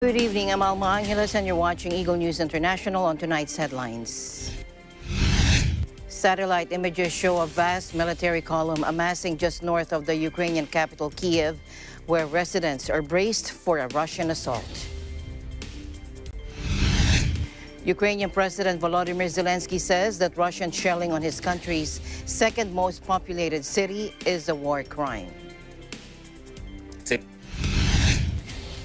Good evening, I'm Alma Angeles and you're watching Eagle News International on tonight's headlines. Satellite images show a vast military column amassing just north of the Ukrainian capital Kyiv, where residents are braced for a Russian assault. Ukrainian President Volodymyr Zelensky says that Russian shelling on his country's second most populated city is a war crime.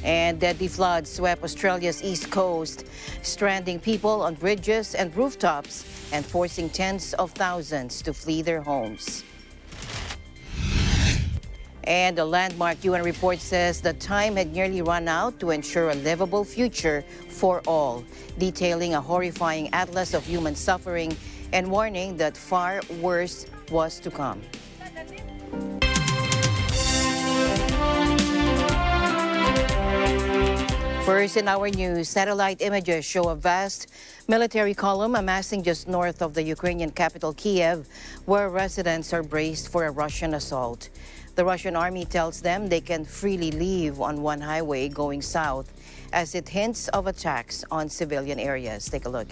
And deadly floods swept Australia's east coast, stranding people on bridges and rooftops and forcing tens of thousands to flee their homes. And a landmark UN report says the time had nearly run out to ensure a livable future for all, detailing a horrifying atlas of human suffering and warning that far worse was to come. First in our news, satellite images show a vast military column amassing just north of the Ukrainian capital Kyiv, where residents are braced for a Russian assault. The Russian army tells them they can freely leave on one highway going south as it hints of attacks on civilian areas. Take a look.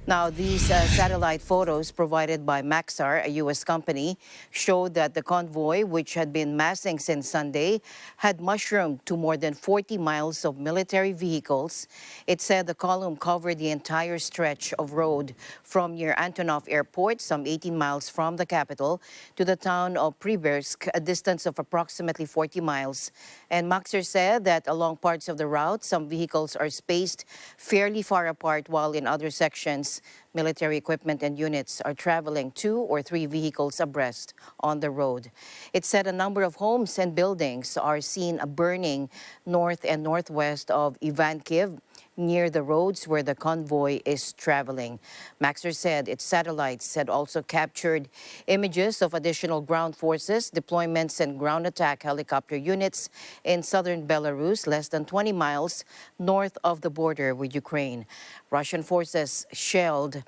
Now, these satellite photos provided by Maxar, a U.S. company, showed that the convoy, which had been massing since Sunday, had mushroomed to more than 40 miles of military vehicles. It said the column covered the entire stretch of road from near Antonov Airport, some 18 miles from the capital, to the town of Pribyrsk, a distance of approximately 40 miles. And Maxar said that along parts of the route, some vehicles are spaced fairly far apart, while in other sections, military equipment and units are traveling 2 or 3 vehicles abreast on the road. It said a number of homes and buildings are seen burning north and northwest of Ivankiv, near the roads where the convoy is traveling. Maxar said its satellites had also captured images of additional ground forces, deployments, and ground attack helicopter units in southern Belarus, less than 20 miles north of the border with Ukraine. Russian forces shelled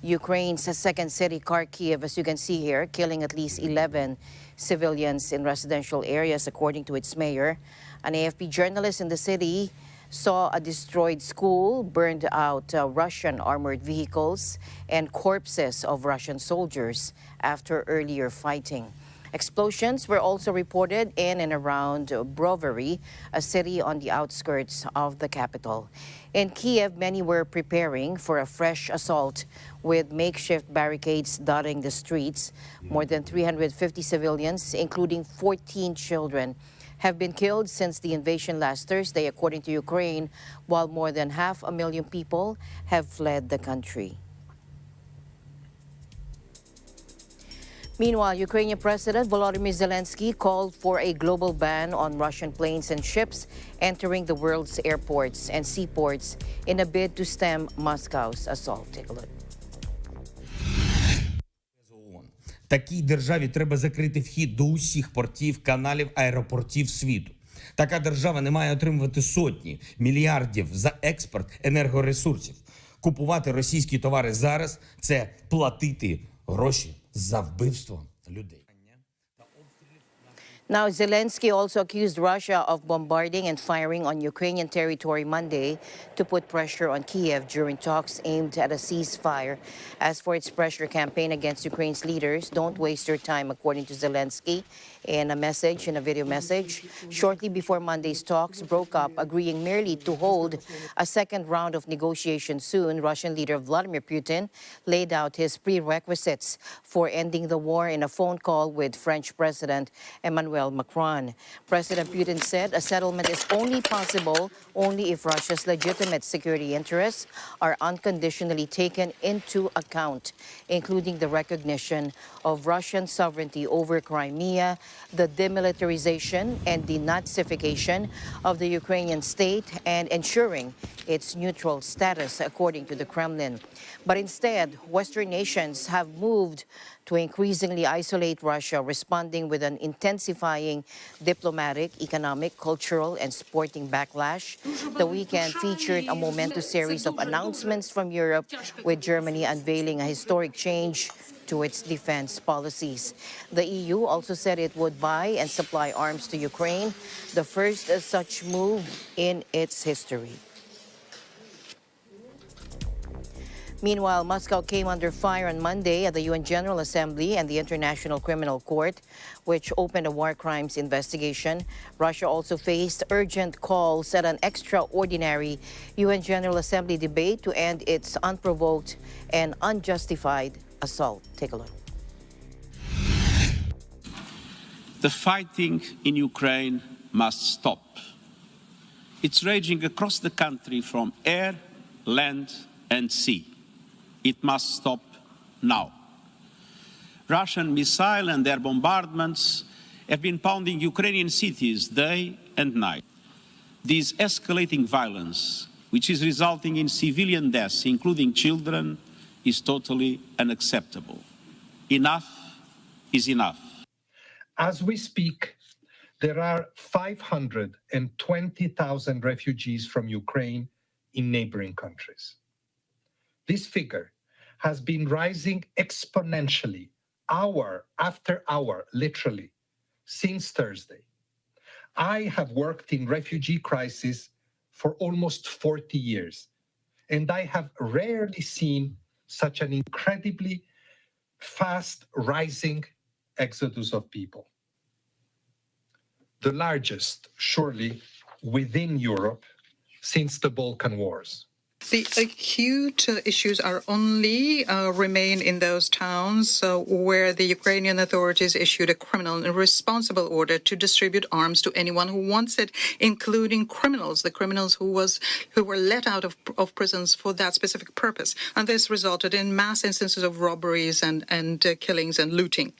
Ukraine's second city, Kharkiv, as you can see here, killing at least 11 civilians in residential areas, according to its mayor. An AFP journalist in the city saw a destroyed school, burned out Russian armored vehicles, and corpses of Russian soldiers after earlier fighting. Explosions were also reported in and around Brovary, a city on the outskirts of the capital. In Kyiv, many were preparing for a fresh assault with makeshift barricades dotting the streets. More than 350 civilians, including 14 children, have been killed since the invasion last Thursday, according to Ukraine, while more than 500,000 people have fled the country. Meanwhile, Ukrainian President Volodymyr Zelensky called for a global ban on Russian planes and ships entering the world's airports and seaports in a bid to stem Moscow's assault. Take a look. Такій державі треба закрити вхід до усіх портів, каналів, аеропортів світу. Така держава не має отримувати сотні мільярдів за експорт енергоресурсів. Купувати російські товари зараз – це платити гроші за вбивство людей. Now, Zelensky also accused Russia of bombarding and firing on Ukrainian territory Monday to put pressure on Kyiv during talks aimed at a ceasefire. As for its pressure campaign against Ukraine's leaders, don't waste your time, according to Zelensky in a video message. Shortly before Monday's talks broke up, agreeing merely to hold a second round of negotiations soon, Russian leader Vladimir Putin laid out his prerequisites for ending the war in a phone call with French President Emmanuel Macron. President Putin said a settlement is only possible if Russia's legitimate security interests are unconditionally taken into account, including the recognition of Russian sovereignty over Crimea, the demilitarization and denazification of the Ukrainian state, and ensuring its neutral status, according to the Kremlin. But instead, Western nations have moved to increasingly isolate Russia, responding with an intensifying diplomatic, economic, cultural, and sporting backlash. The weekend featured a momentous series of announcements from Europe, with Germany unveiling a historic change to its defense policies. The EU also said it would buy and supply arms to Ukraine, the first such move in its history. Meanwhile, Moscow came under fire on Monday at the UN General Assembly and the International Criminal Court, which opened a war crimes investigation. Russia also faced urgent calls at an extraordinary UN General Assembly debate to end its unprovoked and unjustified assault. Take a look. The fighting in Ukraine must stop. It's raging across the country from air, land, and sea. It must stop now. Russian missile and air bombardments have been pounding Ukrainian cities day and night. This escalating violence, which is resulting in civilian deaths, including children, is totally unacceptable. Enough is enough. As we speak, there are 520,000 refugees from Ukraine in neighboring countries. This figure has been rising exponentially, hour after hour, literally, since Thursday. I have worked in refugee crisis for almost 40 years, and I have rarely seen such an incredibly fast rising exodus of people. The largest, surely, within Europe since the Balkan Wars. The acute issues are only remain in those towns where the Ukrainian authorities issued a criminal and responsible order to distribute arms to anyone who wants it, including criminals, the criminals who were let out of prisons for that specific purpose. And this resulted in mass instances of robberies and killings and looting.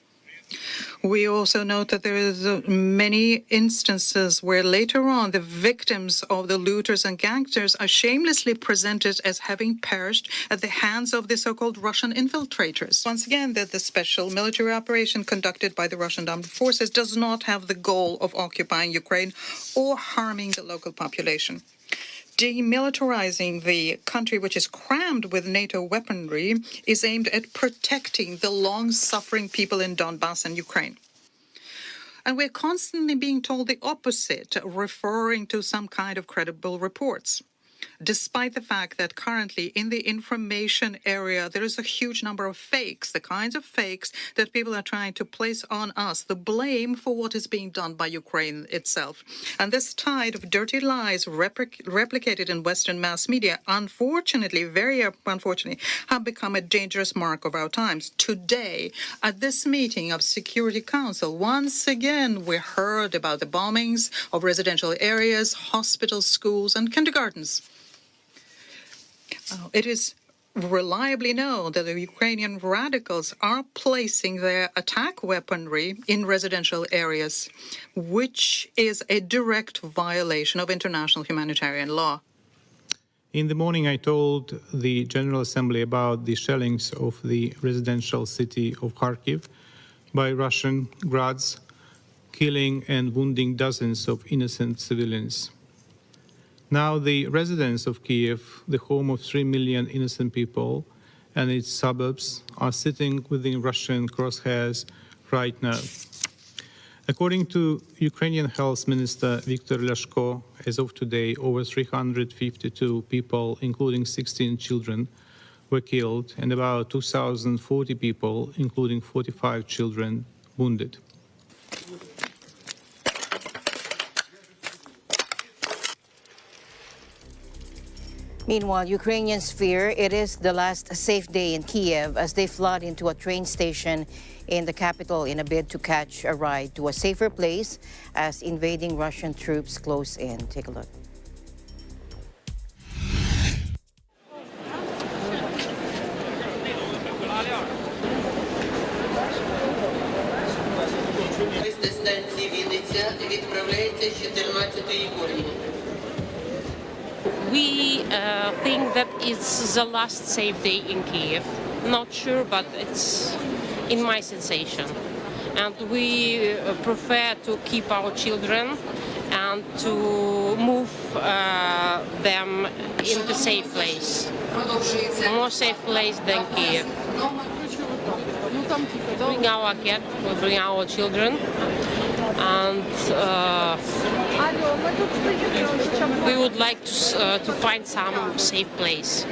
We also note that there is many instances where later on the victims of the looters and gangsters are shamelessly presented as having perished at the hands of the so-called Russian infiltrators. Once again, that the special military operation conducted by the Russian armed forces does not have the goal of occupying Ukraine or harming the local population. Demilitarizing the country, which is crammed with NATO weaponry, is aimed at protecting the long-suffering people in Donbass and Ukraine. And we're constantly being told the opposite, referring to some kind of credible reports. Despite the fact that currently in the information area there is a huge number of fakes, the kinds of fakes that people are trying to place on us, the blame for what is being done by Ukraine itself. And this tide of dirty lies replicated in Western mass media, unfortunately, very unfortunately, have become a dangerous mark of our times. Today, at this meeting of Security Council, once again we heard about the bombings of residential areas, hospitals, schools, and kindergartens. It is reliably known that the Ukrainian radicals are placing their attack weaponry in residential areas, which is a direct violation of international humanitarian law. In the morning, I told the General Assembly about the shellings of the residential city of Kharkiv by Russian Grads, killing and wounding dozens of innocent civilians. Now, the residents of Kyiv, the home of 3 million innocent people, and its suburbs are sitting within Russian crosshairs right now. According to Ukrainian Health Minister Viktor Lyashko, as of today, over 352 people, including 16 children, were killed, and about 2,040 people, including 45 children, wounded. Meanwhile, Ukrainians fear it is the last safe day in Kyiv as they flood into a train station in the capital in a bid to catch a ride to a safer place as invading Russian troops close in. Take a look. We think that it's the last safe day in Kyiv. Not sure, but it's in my sensation. And we prefer to keep our children and to move them into safe place. More safe place than Kyiv. We bring our cat, we bring our children, and we would like to find some safe place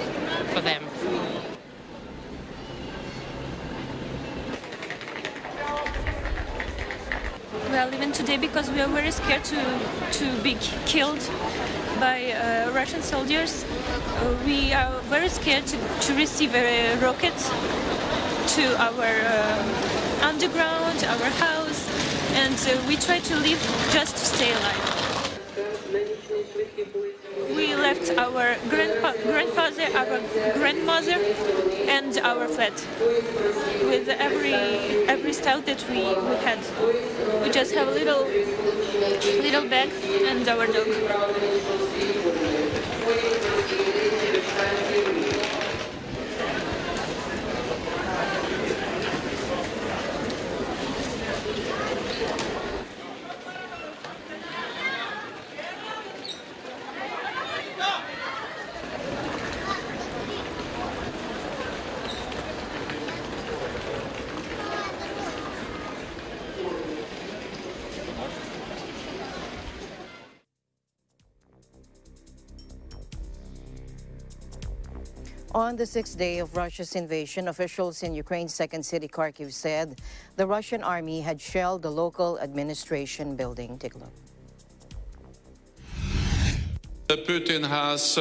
for them. we are living today because we are very scared to be killed by Russian soldiers. We are very scared to receive a rocket to our underground, our house, and we try to live just to stay alive. We left our grandfather, our grandmother, and our flat with every stuff that we had. We just have a little bag and our dog. On the sixth day of Russia's invasion, officials in Ukraine's second city, Kharkiv, said the Russian army had shelled the local administration building. Take a look. Putin has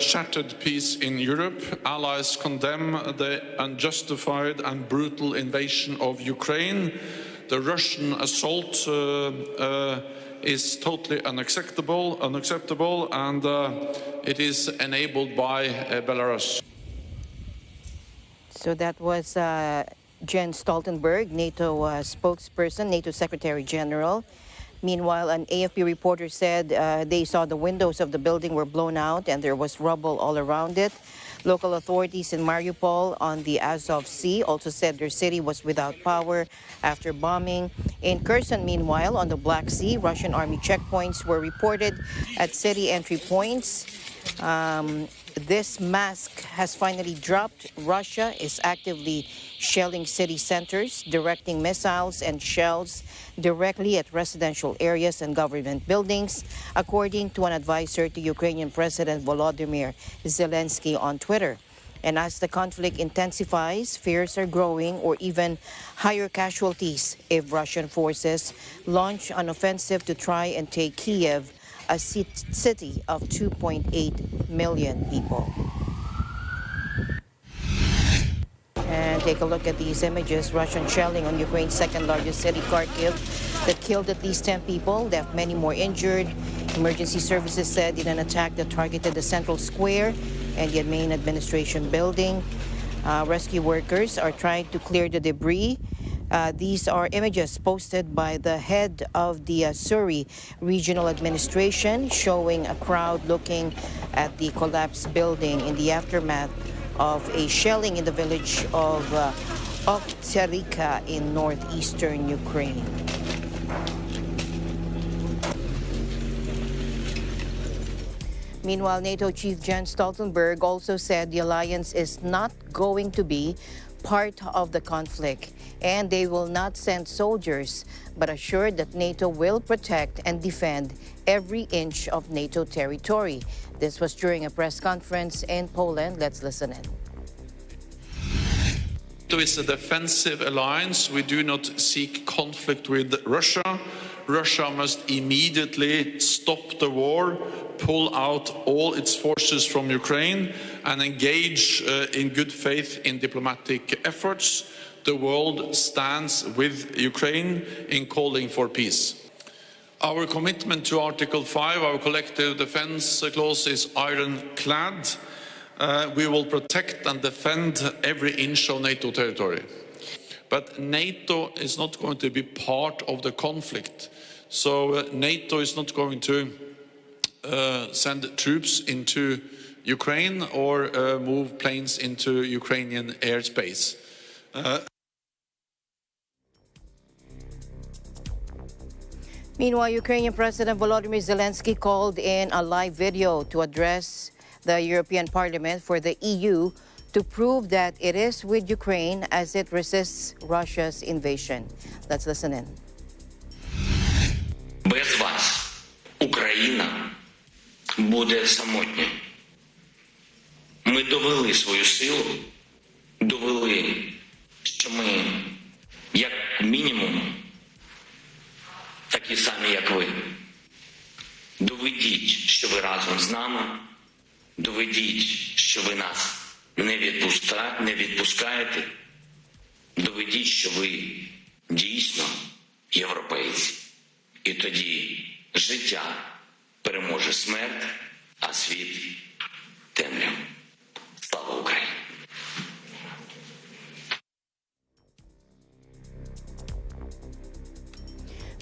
shattered peace in Europe. Allies condemn the unjustified and brutal invasion of Ukraine. The Russian assault is totally unacceptable, and it is enabled by Belarus. So that was Jens Stoltenberg, NATO spokesperson, NATO Secretary General. Meanwhile, an AFP reporter said they saw the windows of the building were blown out and there was rubble all around it. Local authorities in Mariupol on the Azov Sea also said their city was without power after bombing. In Kherson, meanwhile, on the Black Sea, Russian army checkpoints were reported at city entry points. This mask has finally dropped. Russia is actively shelling city centers, directing missiles and shells directly at residential areas and government buildings, according to an advisor to Ukrainian President Volodymyr Zelensky on Twitter. And as the conflict intensifies, fears are growing or even higher casualties if Russian forces launch an offensive to try and take Kyiv, a city of 2.8 million people. And take a look at these images. Russian shelling on Ukraine's second largest city, Kharkiv, that killed at least 10 people, left many more injured. Emergency services said in an attack that targeted the central square and the main administration building. Rescue workers are trying to clear the debris. These are images posted by the head of the Surrey Regional Administration, showing a crowd looking at the collapsed building in the aftermath of a shelling in the village of Oktyarivka in northeastern Ukraine. Meanwhile, NATO Chief Jens Stoltenberg also said the alliance is not going to be part of the conflict, and they will not send soldiers, but assured that NATO will protect and defend every inch of NATO territory. This was during a press conference in Poland. Let's listen in. NATO is a defensive alliance. We do not seek conflict with Russia. Russia must immediately stop the war, pull out all its forces from Ukraine, and engage in good faith in diplomatic efforts. The world stands with Ukraine in calling for peace. Our commitment to Article 5, our collective defense clause, is ironclad. We will protect and defend every inch of NATO territory. But NATO is not going to be part of the conflict. So NATO is not going to send troops into Ukraine or move planes into Ukrainian airspace. Meanwhile, Ukrainian President Volodymyr Zelensky called in a live video to address the European Parliament for the EU to prove that it is with Ukraine as it resists Russia's invasion. Let's listen in. Без вас Україна буде самотня. Ми довели свою силу, довели, що ми, як мінімум, самі як ви. Доведіть, що ви разом з нами, доведіть, що ви нас не відпускаєте, доведіть, що ви дійсно європейці. І тоді життя переможе смерть, а світ – темряву. Слава Україні!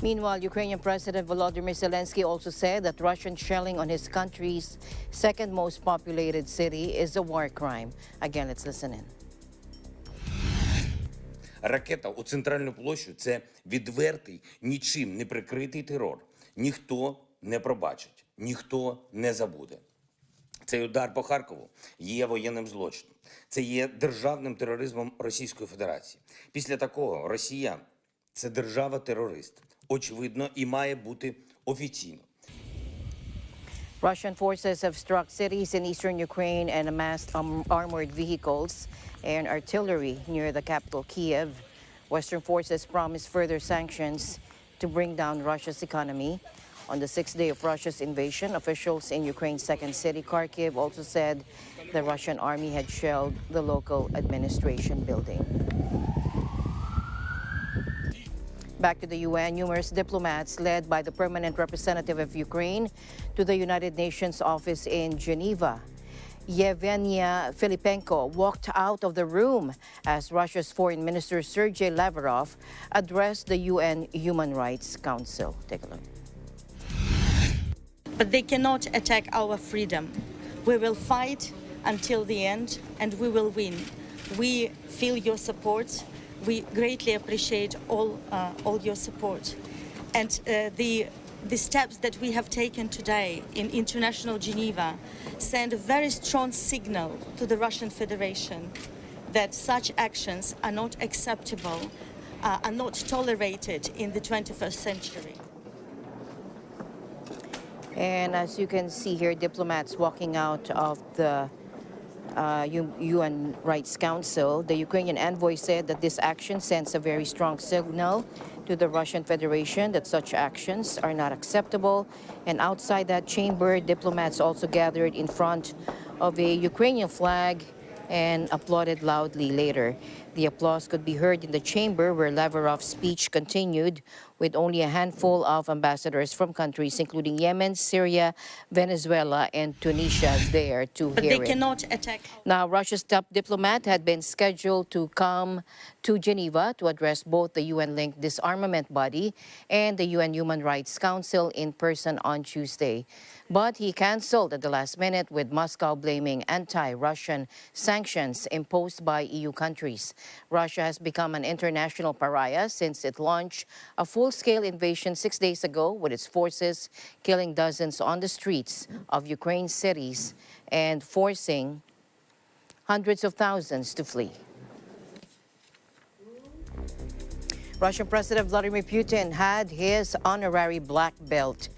Meanwhile, Ukrainian President Volodymyr Zelensky also said that Russian shelling on his country's second most populated city is a war crime. Again, let's listen in. Ракета у центральну площу – це відвертий, нічим не прикритий терор. Ніхто не пробачить, ніхто не забуде. Цей удар по Харкову є воєнним злочином. Це є державним тероризмом Російської Федерації. Після такого Росія – це держава-терорист. Очевидно, і має бути офіційно. Russian forces have struck cities in eastern Ukraine and amassed armored vehicles and artillery near the capital, Kyiv. Western forces promised further sanctions to bring down Russia's economy. On the sixth day of Russia's invasion, officials in Ukraine's second city, Kharkiv, also said the Russian army had shelled the local administration building. Back to the UN, numerous diplomats led by the permanent representative of Ukraine to the United Nations office in Geneva, Yevgenia Filipenko, walked out of the room as Russia's Foreign Minister Sergei Lavrov addressed the UN Human Rights Council. Take a look. But they cannot attack our freedom. We will fight until the end, and we will win. We feel your support. We greatly appreciate all your support. And the steps that we have taken today in international Geneva send a very strong signal to the Russian Federation that such actions are not acceptable, are not tolerated in the 21st century. And as you can see here, diplomats walking out of the UN Rights Council. The Ukrainian envoy said that this action sends a very strong signal to the Russian Federation that such actions are not acceptable. And outside that chamber, diplomats also gathered in front of a Ukrainian flag and applauded loudly later. The applause could be heard in the chamber where Lavrov's speech continued, with only a handful of ambassadors from countries including Yemen, Syria, Venezuela, and Tunisia there to hear it. But they cannot attack. Now, Russia's top diplomat had been scheduled to come to Geneva to address both the UN-linked disarmament body and the UN Human Rights Council in person on Tuesday. But he canceled at the last minute, with Moscow blaming anti-Russian sanctions imposed by EU countries. Russia has become an international pariah since it launched a full-scale invasion 6 days ago, with its forces killing dozens on the streets of Ukraine's cities and forcing hundreds of thousands to flee. Russian President Vladimir Putin had his honorary black belt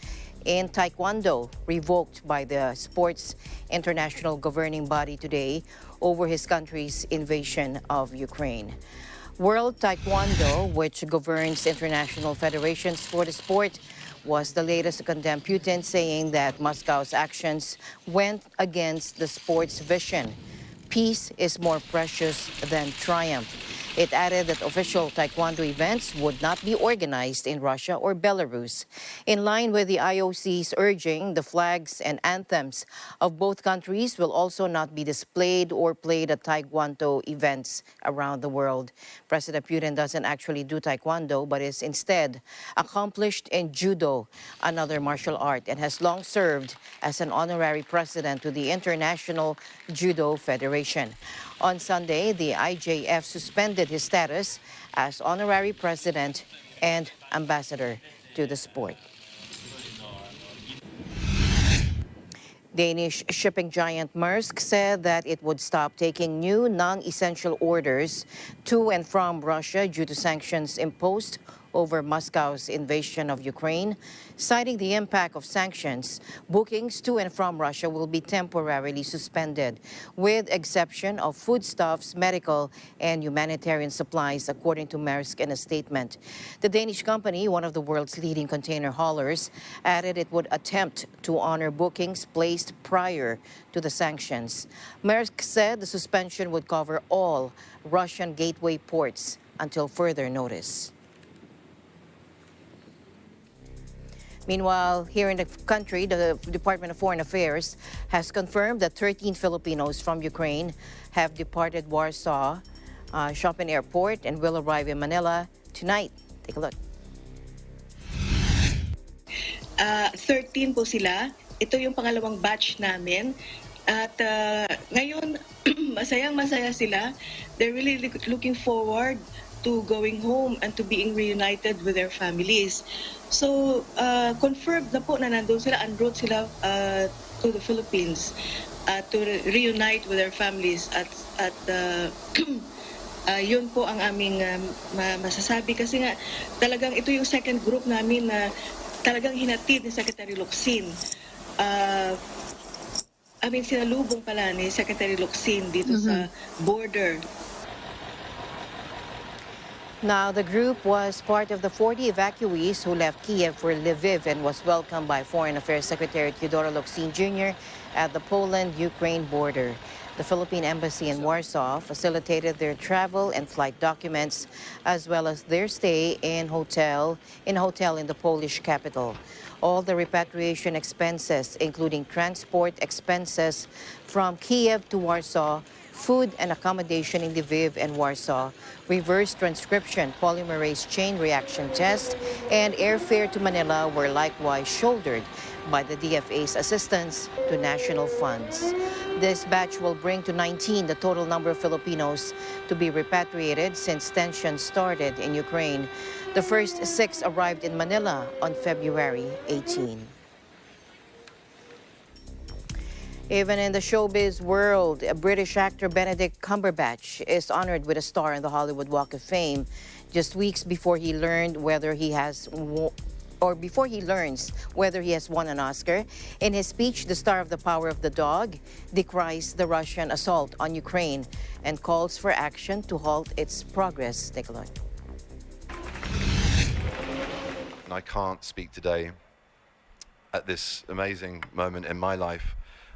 in Taekwondo revoked by the sports international governing body today over his country's invasion of Ukraine. World Taekwondo, which governs international federations for the sport, was the latest to condemn Putin, saying that Moscow's actions went against the sport's vision. Peace is more precious than triumph. It added that official Taekwondo events would not be organized in Russia or Belarus. In line with the IOC's urging, the flags and anthems of both countries will also not be displayed or played at Taekwondo events around the world. President Putin doesn't actually do Taekwondo, but is instead accomplished in Judo, another martial art, and has long served as an honorary president to the International Judo Federation. On Sunday, the IJF suspended his status as honorary president and ambassador to the sport. Danish shipping giant Maersk said that it would stop taking new non-essential orders to and from Russia due to sanctions imposed over Moscow's invasion of Ukraine. Citing the impact of sanctions, bookings to and from Russia will be temporarily suspended, with exception of foodstuffs, medical, and humanitarian supplies, according to Maersk in a statement. The Danish company, one of the world's leading container haulers, added it would attempt to honor bookings placed prior to the sanctions. Maersk said the suspension would cover all Russian gateway ports until further notice. Meanwhile, here in the country, the Department of Foreign Affairs has confirmed that 13 Filipinos from Ukraine have departed Warsaw Shopping Airport and will arrive in Manila tonight. Take a look. 13 po sila. Ito yung pangalawang batch namin. At ngayon, masayang-masaya sila. They're really looking forward to going home and to being reunited with their families. So, confirmed na po na nandun sila, en route sila to the Philippines to reunite with their families. At yun po ang aming masasabi. Kasi nga, talagang ito yung second group namin na talagang hinatid ni Secretary Locsin. Sinalubong pala ni Secretary Locsin dito sa border. Now, the group was part of the 40 evacuees who left Kyiv for Lviv and was welcomed by Foreign Affairs Secretary Theodore Locsin Jr. at the Poland-Ukraine border. The Philippine Embassy in Warsaw facilitated their travel and flight documents, as well as their stay in a hotel in the Polish capital. All the repatriation expenses, including transport expenses from Kyiv to Warsaw, food and accommodation in Lviv and Warsaw, reverse transcription polymerase chain reaction test, and airfare to Manila were likewise shouldered by the DFA's assistance to national funds. This batch will bring to 19 the total number of Filipinos to be repatriated since tensions started in Ukraine. The first 6 arrived in Manila on February 18. Even in the showbiz world, British actor Benedict Cumberbatch is honored with a star in the Hollywood Walk of Fame just weeks before he learns whether he has won an Oscar. In his speech, the star of The Power of the Dog decries the Russian assault on Ukraine and calls for action to halt its progress. Take a look. I can't speak today at this amazing moment in my life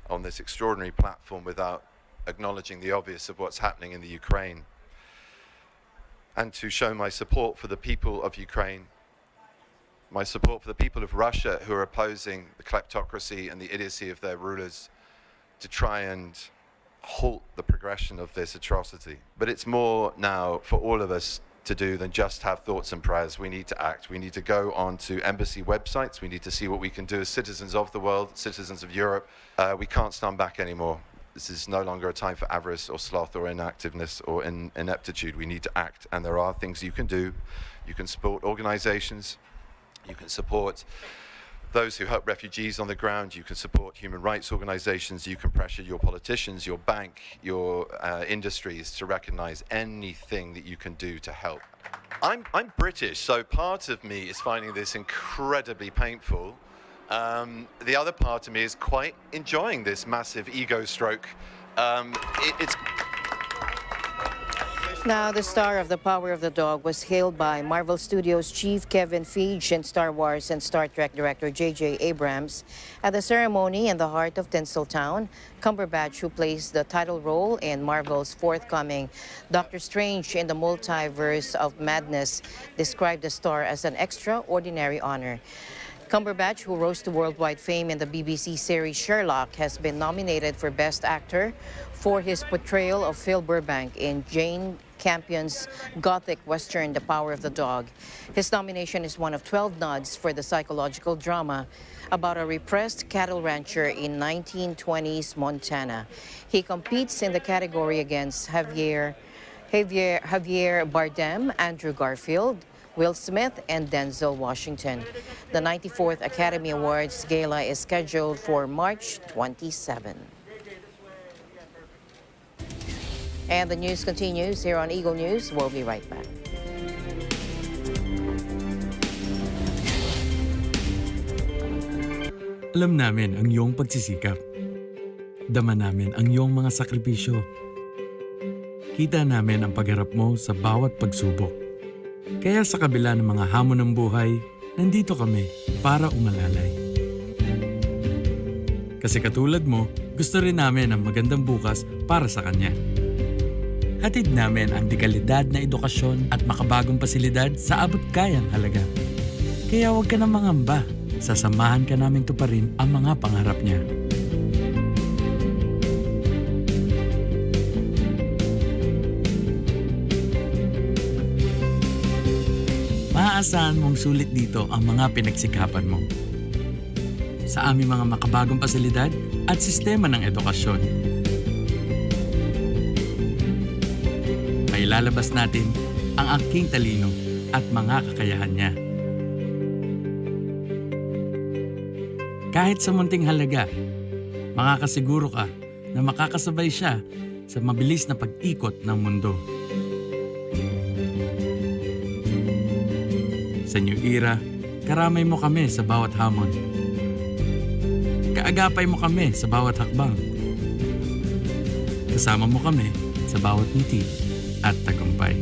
on this extraordinary platform without acknowledging the obvious of what's happening in the Ukraine, and to show my support for the people of Ukraine, my support for the people of Russia who are opposing the kleptocracy and the idiocy of their rulers to try and halt the progression of this atrocity. But it's more now for all of us to do than just have thoughts and prayers. We need to act. We need to go on to embassy websites. We need to see what we can do as citizens of the world, citizens of Europe. We can't stand back anymore. This is no longer a time for avarice or sloth or inactiveness or ineptitude. We need to act, and there are things you can do. You can support organizations. You can support those who help refugees on the ground. You can support human rights organizations. You can pressure your politicians, your bank, your industries to recognize anything that you can do to help. I'm British, so part of me is finding this incredibly painful. The other part of me is quite enjoying this massive ego stroke. It's Now, the star of The Power of the Dog was hailed by Marvel Studios chief Kevin Feige and Star Wars and Star Trek director J.J. Abrams. At the ceremony in the heart of Tinseltown, Cumberbatch, who plays the title role in Marvel's forthcoming Doctor Strange in the Multiverse of Madness, described the star as an extraordinary honor. Cumberbatch, who rose to worldwide fame in the BBC series Sherlock, has been nominated for Best Actor for his portrayal of Phil Burbank in Jane Campion's Gothic Western, The Power of the Dog. His nomination is one of 12 nods for the psychological drama about a repressed cattle rancher in 1920s Montana. He competes in the category against Javier Bardem, Andrew Garfield, Will Smith, and Denzel Washington. The 94th Academy Awards Gala is scheduled for March 27. And the news continues here on Eagle News. We'll be right back. Alam namin ang iyong pagsisikap. Dama namin ang iyong mga sakripisyo. Kita namin ang pagharap mo sa bawat pagsubok. Kaya sa kabila ng mga hamon ng buhay, nandito kami para umalalay. Kasi katulad mo, gusto rin namin ang magandang bukas para sa kanya. Hatid namin ang dekalidad na edukasyon at makabagong pasilidad sa abot kayang halaga. Kaya huwag ka na mangamba. Sasamahan ka namin tuparin ang mga pangarap niya. Maaasahan mong sulit dito ang mga pinagsikapan mo. Sa aming mga makabagong pasilidad at sistema ng edukasyon. Mailalabas natin ang aking talino at mga kakayahan niya. Kahit sa munting halaga, makakasiguro ka na makakasabay siya sa mabilis na pag-ikot ng mundo. Sa new era, karamay mo kami sa bawat hamon. Kaagapay mo kami sa bawat hakbang. Kasama mo kami sa bawat ngiti at tagumpay.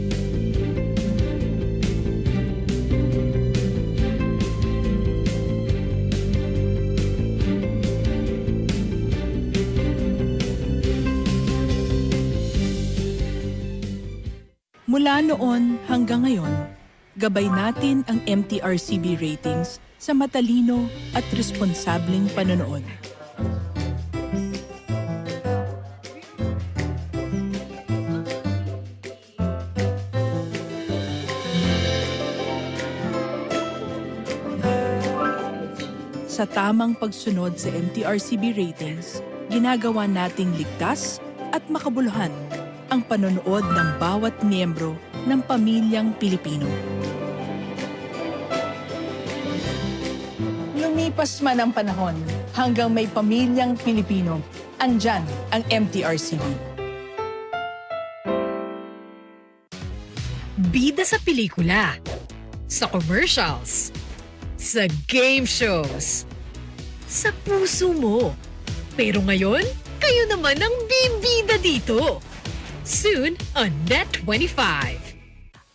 Mula noon hanggang ngayon, gabay natin ang MTRCB ratings sa matalino at responsableng panonood. Sa tamang pagsunod sa MTRCB ratings, ginagawa nating ligtas at makabuluhan ang panonood ng bawat miyembro ng pamilyang Pilipino. Lumipas man ang panahon, hanggang may pamilyang Pilipino, andyan ang MTRCB. Bida sa pelikula, sa commercials, sa game shows, sa puso mo. Pero ngayon, kayo naman ang bibida dito. Soon on Net25.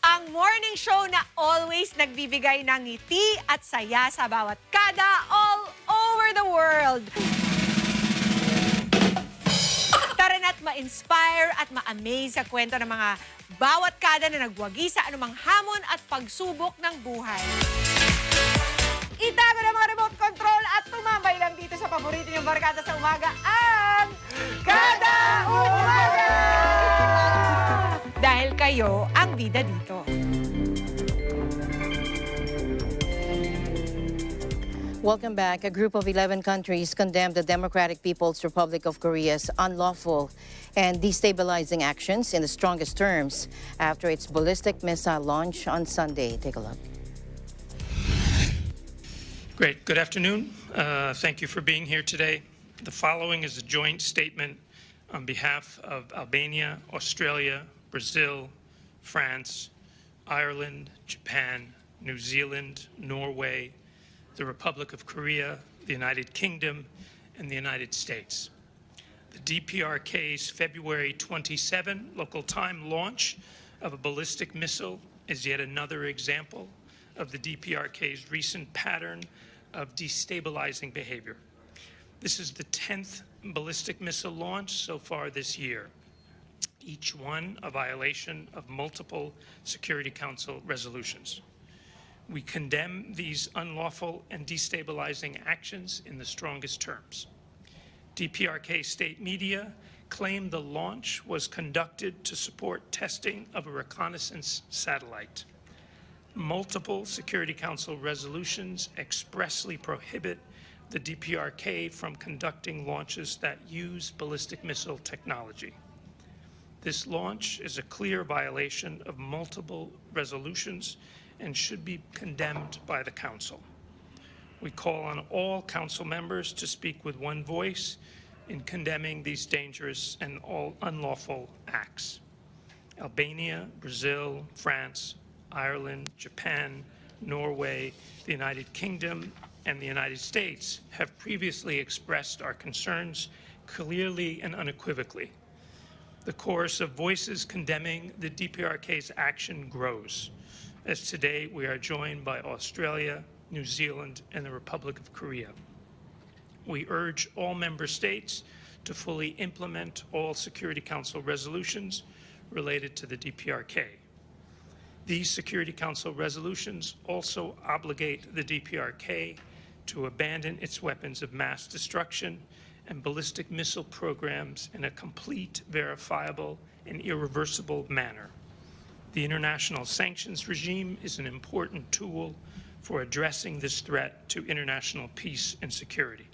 Ang morning show na always nagbibigay ng ngiti at saya sa bawat kada all over the world. Tara na't ma-inspire at ma-amaze sa kwento ng mga bawat kada na nagwagi sa anumang hamon at pagsubok ng buhay. Itago na mga remote control at tumambay lang dito sa paborito niyong barkada sa umaga, ang Kada Umaga! Dahil kayo ang bida dito. Welcome back. A group of 11 countries condemned the Democratic People's Republic of Korea's unlawful and destabilizing actions in the strongest terms after its ballistic missile launch on Sunday. Take a look. Great. Good afternoon. Thank you for being here today. The following is a joint statement on behalf of Albania, Australia, Brazil, France, Ireland, Japan, New Zealand, Norway, the Republic of Korea, the United Kingdom, and the United States. The DPRK's February 27 local time launch of a ballistic missile is yet another example of the DPRK's recent pattern of destabilizing behavior. This is the 10th ballistic missile launch so far this year, each one a violation of multiple Security Council resolutions. We condemn these unlawful and destabilizing actions in the strongest terms. DPRK state media claimed the launch was conducted to support testing of a reconnaissance satellite. Multiple Security Council resolutions expressly prohibit the DPRK from conducting launches that use ballistic missile technology. This launch is a clear violation of multiple resolutions and should be condemned by the Council. We call on all Council members to speak with one voice in condemning these dangerous and all unlawful acts. Albania, Brazil, France, Ireland, Japan, Norway, the United Kingdom, and the United States have previously expressed our concerns clearly and unequivocally. The chorus of voices condemning the DPRK's action grows, as today we are joined by Australia, New Zealand, and the Republic of Korea. We urge all member states to fully implement all Security Council resolutions related to the DPRK. These Security Council resolutions also obligate the DPRK to abandon its weapons of mass destruction and ballistic missile programs in a complete, verifiable, and irreversible manner. The international sanctions regime is an important tool for addressing this threat to international peace and security.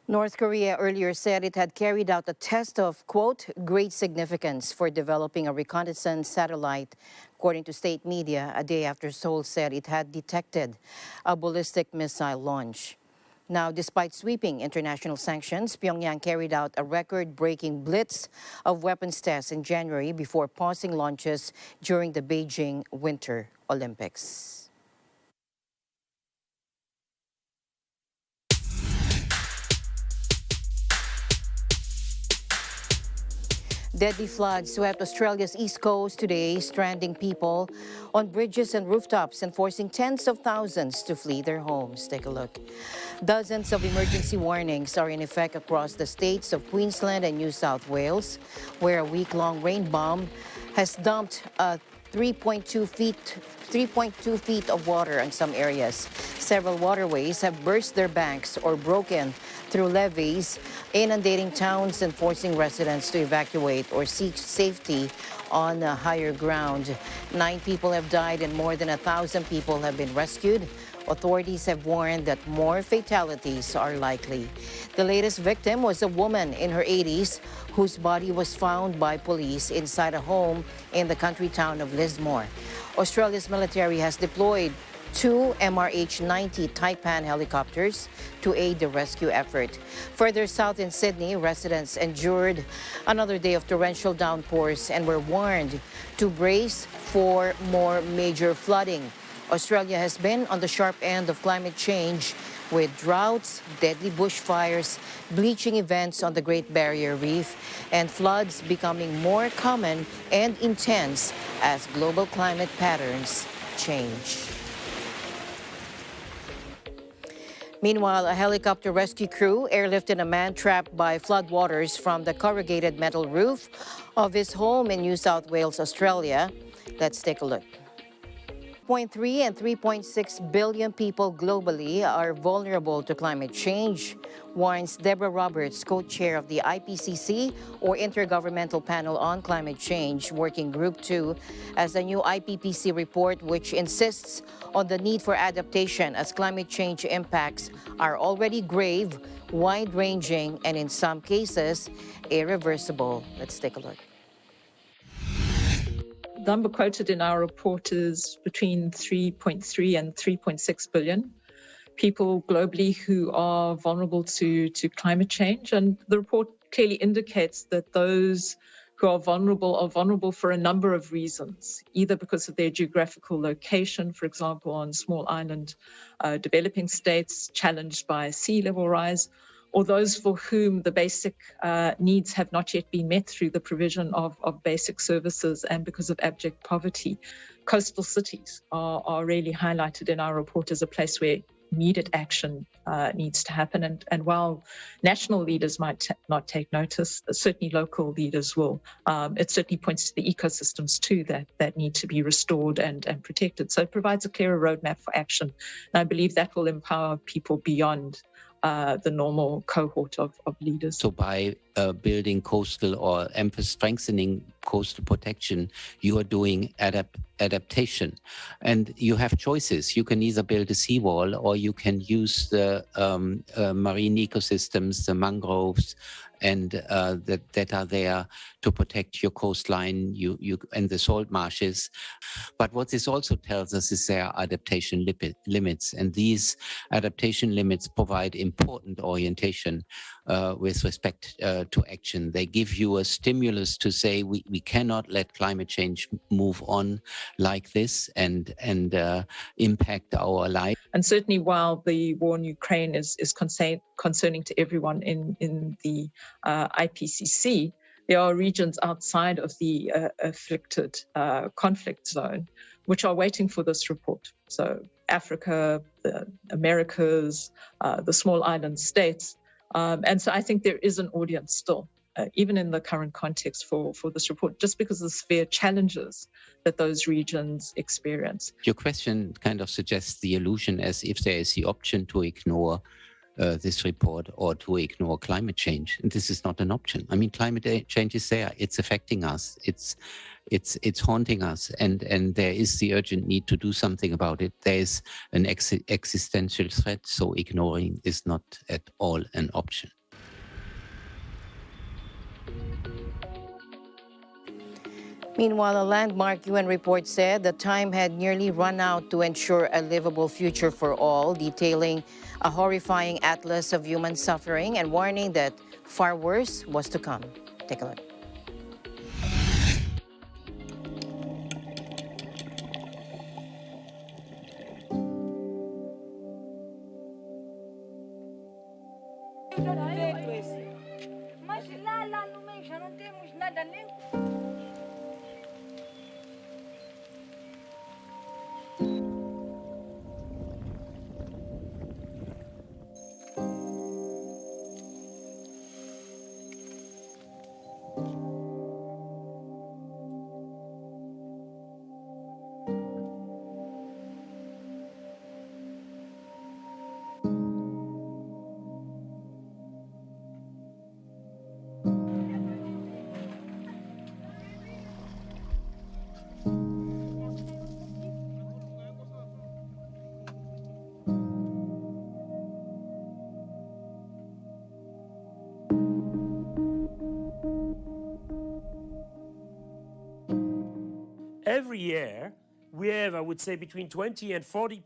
North Korea earlier said it had carried out a test of, quote, great significance for developing a reconnaissance satellite, according to state media, a day after Seoul said it had detected a ballistic missile launch. Now, despite sweeping international sanctions, Pyongyang carried out a record-breaking blitz of weapons tests in January before pausing launches during the Beijing Winter Olympics. Deadly floods swept Australia's east coast today, stranding people on bridges and rooftops and forcing tens of thousands to flee their homes. Take a look. Dozens of emergency warnings are in effect across the states of Queensland and New South Wales, where a week-long rain bomb has dumped 3.2 feet of water in some areas. Several waterways have burst their banks or broken through levees, inundating towns and forcing residents to evacuate or seek safety on higher ground. 9 people have died and more than 1,000 people have been rescued. Authorities have warned that more fatalities are likely. The latest victim was a woman in her 80s whose body was found by police inside a home in the country town of Lismore. Australia's military has deployed 2 MRH-90 Taipan helicopters to aid the rescue effort. Further south in Sydney, residents endured another day of torrential downpours and were warned to brace for more major flooding. Australia has been on the sharp end of climate change, with droughts, deadly bushfires, bleaching events on the Great Barrier Reef, and floods becoming more common and intense as global climate patterns change. Meanwhile, a helicopter rescue crew airlifted a man trapped by floodwaters from the corrugated metal roof of his home in New South Wales, Australia. Let's take a look. 3.3 and 3.6 billion people globally are vulnerable to climate change, warns Deborah Roberts, co-chair of the IPCC, or Intergovernmental Panel on Climate Change, Working Group 2, as a new IPCC report which insists on the need for adaptation as climate change impacts are already grave, wide-ranging, and in some cases, irreversible. Let's take a look. The number quoted in our report is between 3.3 and 3.6 billion people globally who are vulnerable to climate change. And the report clearly indicates that those who are vulnerable for a number of reasons, either because of their geographical location, for example, on small island developing states challenged by sea level rise, or those for whom the basic needs have not yet been met through the provision of basic services and because of abject poverty. Coastal cities are really highlighted in our report as a place where immediate action needs to happen. And while national leaders might not take notice, certainly local leaders will. It certainly points to the ecosystems too that need to be restored and protected. So it provides a clearer roadmap for action. And I believe that will empower people beyond the normal cohort of leaders. So by building coastal or strengthening coastal protection, you are doing adaptation. And you have choices. You can either build a seawall or you can use the marine ecosystems, the mangroves, and that are there to protect your coastline and the salt marshes. But what this also tells us is there are adaptation limits, and these adaptation limits provide important orientation with respect to action. They give you a stimulus to say we cannot let climate change move on like this and impact our life. And certainly, while the war in Ukraine is concerning to everyone in the IPCC, there are regions outside of the afflicted conflict zone which are waiting for this report. So Africa, the Americas, the small island states. And so I think there is an audience still, even in the current context for this report, just because of the severe challenges that those regions experience. Your question kind of suggests the illusion as if there is the option to ignore this report or to ignore climate change. And this is not an option. I mean, climate change is there. It's affecting us. It's haunting us. And there is the urgent need to do something about it. There is an existential threat. So ignoring is not at all an option. Meanwhile, a landmark UN report said the time had nearly run out to ensure a livable future for all, detailing a horrifying atlas of human suffering and warning that far worse was to come. Take a look. Every year, we have, I would say, between 20 and 40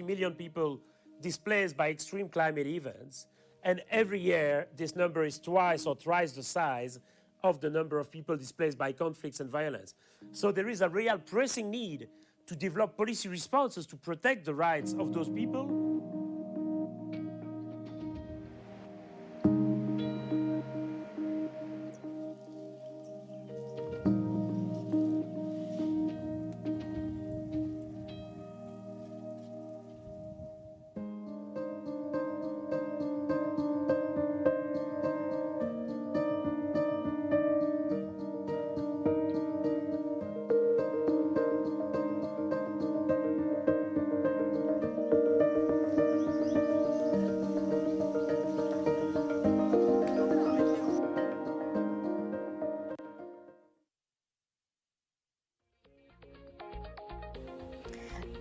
million people displaced by extreme climate events. And every year, this number is twice or thrice the size of the number of people displaced by conflicts and violence. So there is a real pressing need to develop policy responses to protect the rights of those people.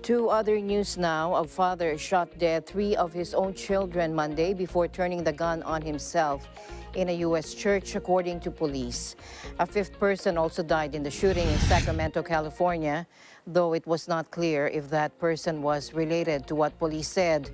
To other news now. A father shot dead 3 of his own children Monday before turning the gun on himself in a U.S. church, according to police. A 5th person also died in the shooting in Sacramento, California, though it was not clear if that person was related to what police said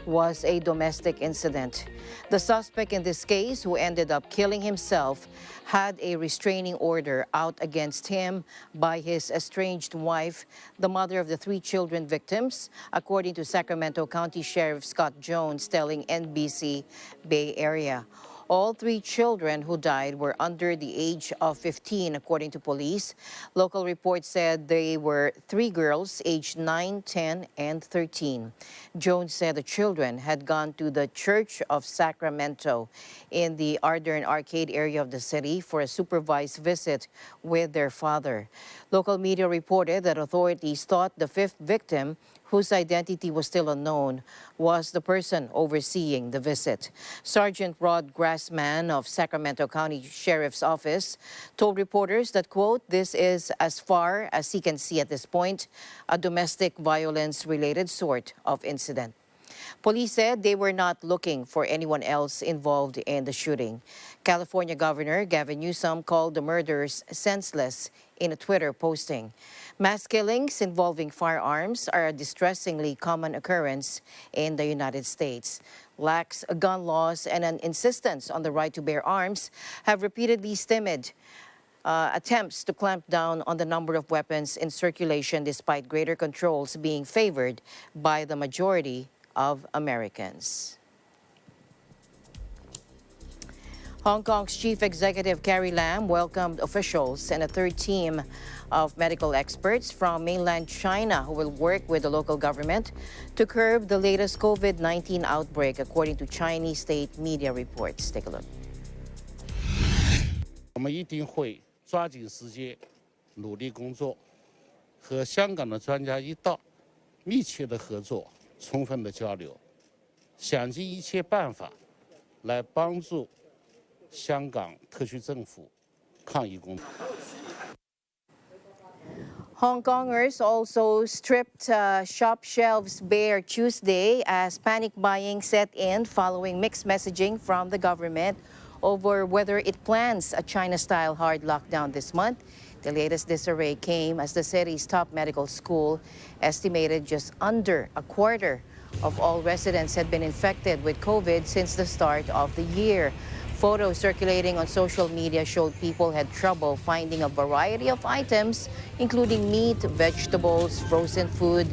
was a domestic incident. The suspect in this case, who ended up killing himself, had a restraining order out against him by his estranged wife, the mother of the 3 children victims, according to Sacramento County Sheriff Scott Jones, telling NBC Bay Area. All 3 children who died were under the age of 15, according to police. Local reports said they were 3 girls aged 9, 10, and 13. Jones said the children had gone to the Church of Sacramento in the Ardern Arcade area of the city for a supervised visit with their father. Local media reported that authorities thought the 5th victim, whose identity was still unknown, was the person overseeing the visit. Sergeant Rod Grassman of Sacramento County Sheriff's Office told reporters that, quote, "This is, as far as he can see at this point, a domestic violence-related sort of incident." Police said they were not looking for anyone else involved in the shooting. California Governor Gavin Newsom called the murders senseless in a Twitter posting. Mass killings involving firearms are a distressingly common occurrence in the United States. lax gun laws, and an insistence on the right to bear arms have repeatedly stymied attempts to clamp down on the number of weapons in circulation, despite greater controls being favored by the majority of Americans. Hong Kong's Chief Executive Carrie Lam welcomed officials and a third team of medical experts from mainland China who will work with the local government to curb the latest COVID-19 outbreak, according to Chinese state media reports. Take a look. 我们一定会抓紧时间努力工作，和香港的专家一道密切的合作，充分的交流，想尽一切办法来帮助香港特区政府抗疫工作。 Hong Kongers also stripped shop shelves bare Tuesday as panic buying set in following mixed messaging from the government over whether it plans a China-style hard lockdown this month. The latest disarray came as the city's top medical school estimated just under a quarter of all residents had been infected with COVID since the start of the year. Photos circulating on social media showed people had trouble finding a variety of items, including meat, vegetables, frozen food,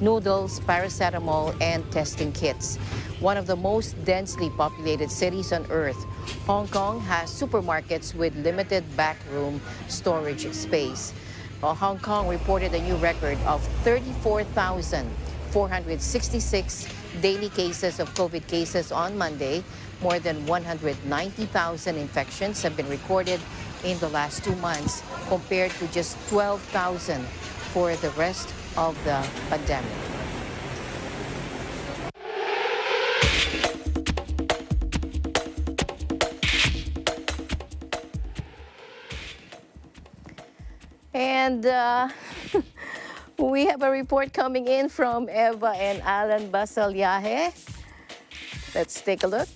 noodles, paracetamol, and testing kits. One of the most densely populated cities on Earth, Hong Kong has supermarkets with limited backroom storage space. Hong Kong reported a new record of 34,466 daily cases of COVID cases on Monday. More than 190,000 infections have been recorded in the last 2 months, compared to just 12,000 for the rest of the pandemic. And we have a report coming in from Eva and Alan Basalyahe. Let's take a look.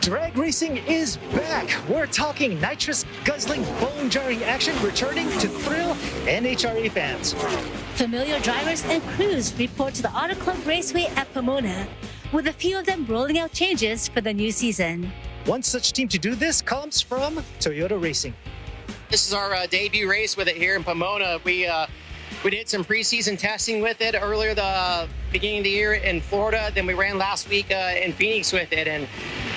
Drag racing is back. We're talking nitrous guzzling, bone jarring action returning to thrill NHRA fans. Familiar drivers and crews report to the Auto Club Raceway at Pomona, with a few of them rolling out changes for the new season. One such team to do this comes from Toyota Racing. This is our debut race with it here in Pomona. We did some preseason testing with it earlier the beginning of the year in Florida. Then we ran last week in Phoenix with it, and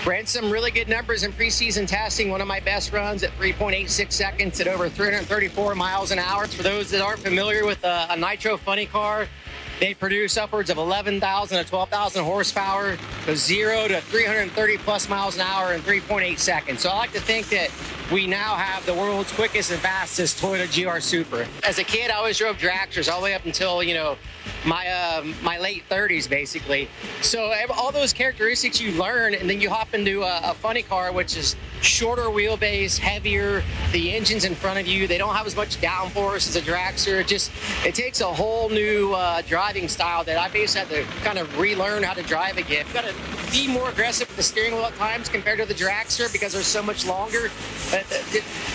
ran some really good numbers in preseason testing. One of my best runs at 3.86 seconds at over 334 miles an hour. For those that aren't familiar with a nitro funny car, they produce upwards of 11,000 to 12,000 horsepower, go 0 to 330 plus miles an hour in 3.8 seconds. So I like to think that we now have the world's quickest and fastest Toyota GR Super. As a kid, I always drove dragsters all the way up until, my late 30s, basically. So all those characteristics you learn, and then you hop into a funny car, which is shorter wheelbase, heavier. The engine's in front of you. They don't have as much downforce as a dragster. It takes a whole new driving style that I basically had to kind of relearn how to drive again. You've got to be more aggressive with the steering wheel at times compared to the dragster because they're so much longer.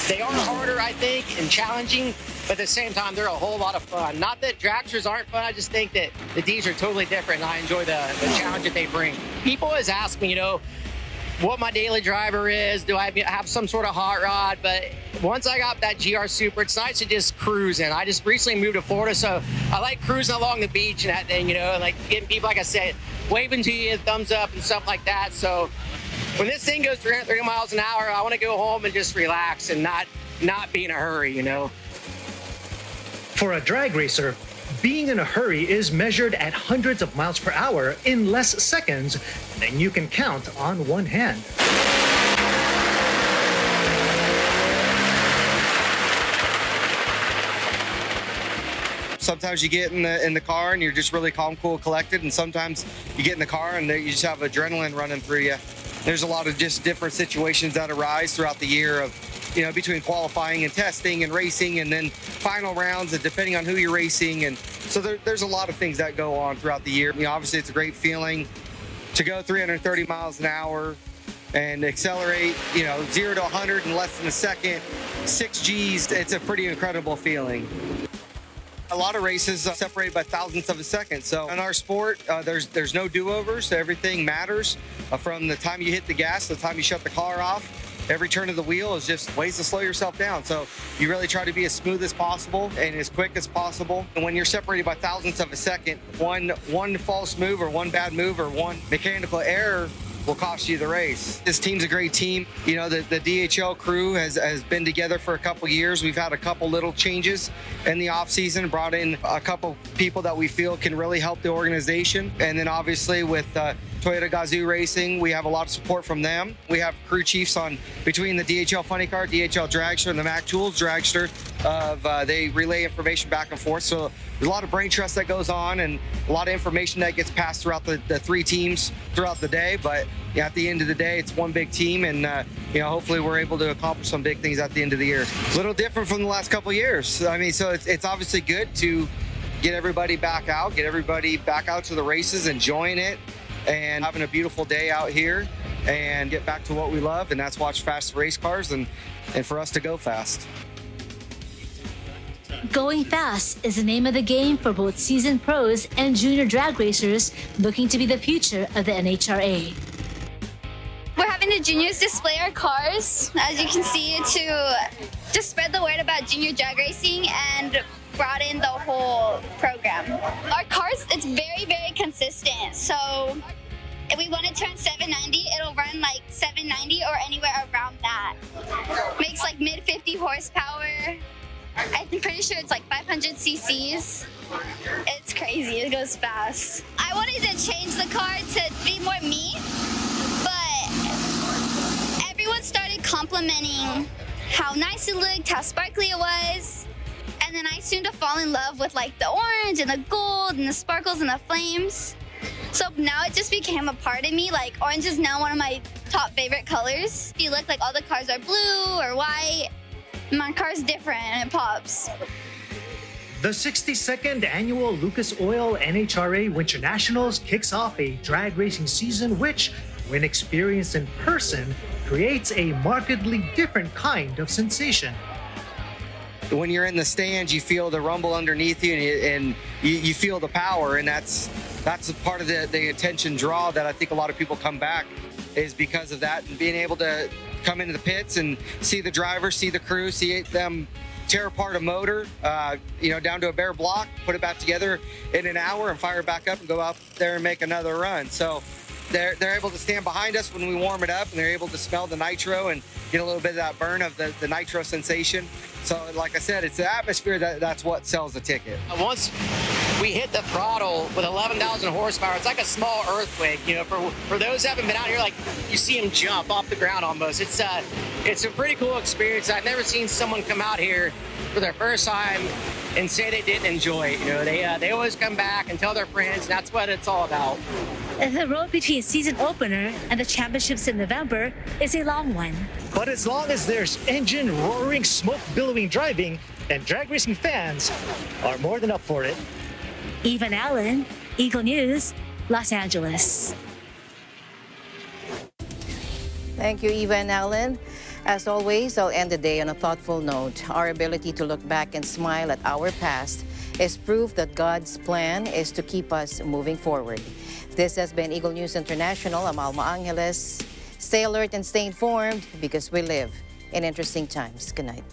They are harder, I think, and challenging, but at the same time, they're a whole lot of fun. Not that dragsters aren't fun, I just think that the Ds are totally different, and I enjoy the challenge that they bring. People always ask me, what my daily driver is. Do I have some sort of hot rod? But once I got that GR Super, it's nice to just cruise in. I just recently moved to Florida, so I like cruising along the beach and that thing, like getting people, like I said, waving to you, thumbs up and stuff like that. So when this thing goes 330 miles an hour, I want to go home and just relax and not be in a hurry, For a drag racer, being in a hurry is measured at hundreds of miles per hour in less seconds than you can count on one hand. Sometimes you get in the car and you're just really calm, cool, collected, and sometimes you get in the car and you just have adrenaline running through you. There's a lot of just different situations that arise throughout the year of, you know, between qualifying and testing and racing and then final rounds, and depending on who you're racing. And so there's a lot of things that go on throughout the year. You know, obviously it's a great feeling to go 330 miles an hour and accelerate, you know, 0 to 100 in less than a second, 6 Gs. It's a pretty incredible feeling. A lot of races separated by thousandths of a second. So in our sport, there's no do-overs. Everything matters from the time you hit the gas to the time you shut the car off. Every turn of the wheel is just ways to slow yourself down. So you really try to be as smooth as possible and as quick as possible. And when you're separated by thousandths of a second, one false move or one bad move or one mechanical error will cost you the race. This team's a great team. You know, the DHL crew has been together for a couple years. We've had a couple little changes in the off season, brought in a couple people that we feel can really help the organization. And then obviously with Toyota Gazoo Racing, we have a lot of support from them. We have crew chiefs on between the DHL Funny Car, DHL Dragster, and the Mac Tools Dragster. They relay information back and forth. So there's a lot of brain trust that goes on and a lot of information that gets passed throughout the three teams throughout the day. But yeah, at the end of the day, it's one big team, and you know, hopefully we're able to accomplish some big things at the end of the year. A little different from the last couple of years. I mean, so it's obviously good to get everybody back out to the races, enjoying it, and having a beautiful day out here, and get back to what we love, and that's watch fast race cars and for us to go fast. Going fast is the name of the game for both seasoned pros and junior drag racers looking to be the future of the NHRA. We're having the juniors display our cars, as you can see, to just spread the word about junior drag racing and broaden the whole program. Our cars, it's very, very consistent. So if we want to turn 790, it'll run like 790 or anywhere around that. Makes like mid 50 horsepower. I'm pretty sure it's like 500 cc's. It's crazy, it goes fast. I wanted to change the car to be more me, but everyone started complimenting how nice it looked, how sparkly it was. And then I seemed to fall in love with like the orange and the gold and the sparkles and the flames. So now it just became a part of me. Like orange is now one of my top favorite colors. If you look, like all the cars are blue or white. My car's different and it pops. The 62nd annual Lucas Oil NHRA Winter Nationals kicks off a drag racing season which, when experienced in person, creates a markedly different kind of sensation. When you're in the stands, you feel the rumble underneath you, and you feel the power, and that's part of the attention draw that I think a lot of people come back is because of that, and being able to come into the pits and see the drivers, see the crew, see them tear apart a motor, you know, down to a bare block, put it back together in an hour and fire it back up and go out there and make another run. So they're able to stand behind us when we warm it up, and they're able to smell the nitro and get a little bit of that burn of the nitro sensation. So like I said, it's the atmosphere that's what sells the ticket. Once we hit the throttle with 11,000 horsepower, it's like a small earthquake. You know, for those who haven't been out here, like you see them jump off the ground almost. It's a pretty cool experience. I've never seen someone come out here for their first time and say they didn't enjoy it. You know, they always come back and tell their friends, and that's what it's all about. The road between season opener and the championships in November is a long one. But as long as there's engine roaring, smoke billowing driving, then drag racing fans are more than up for it. Evan Allen, Eagle News, Los Angeles. Thank you, Evan Allen. As always, I'll end the day on a thoughtful note. Our ability to look back and smile at our past is proof that God's plan is to keep us moving forward. This has been Eagle News International. I'm Alma Angeles. Stay alert and stay informed because we live in interesting times. Good night.